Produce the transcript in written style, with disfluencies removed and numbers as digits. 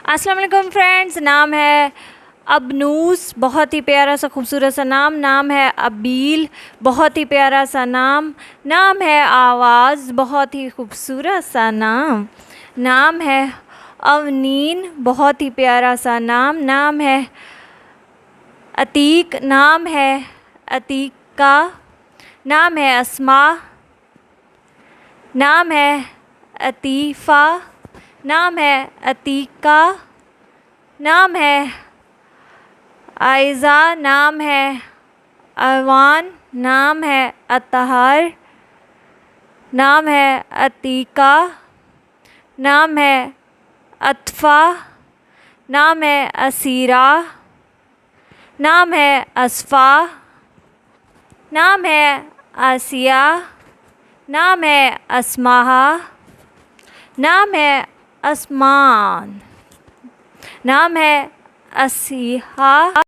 अस्सलाम वालेकुम फ्रेंड्स। नाम है अबनूस, बहुत ही प्यारा सा खूबसूरत सा नाम। नाम है अबील, बहुत ही प्यारा सा नाम। नाम है आवाज़, बहुत ही खूबसूरत सा नाम। नाम है अवनीन, बहुत ही प्यारा सा नाम। नाम है अतीक, नाम है अतीका। नाम है अस्मा, नाम है अतीफ़ा। नाम है अतीका। नाम है आयज़ा। नाम है अवान। नाम है अतहर। नाम है अतीका। नाम है अतफ़ा। नाम है असीरा। नाम है असफ़ा। नाम है आसिया। नाम है अस्माहा। नाम है असमान। नाम है असीहा।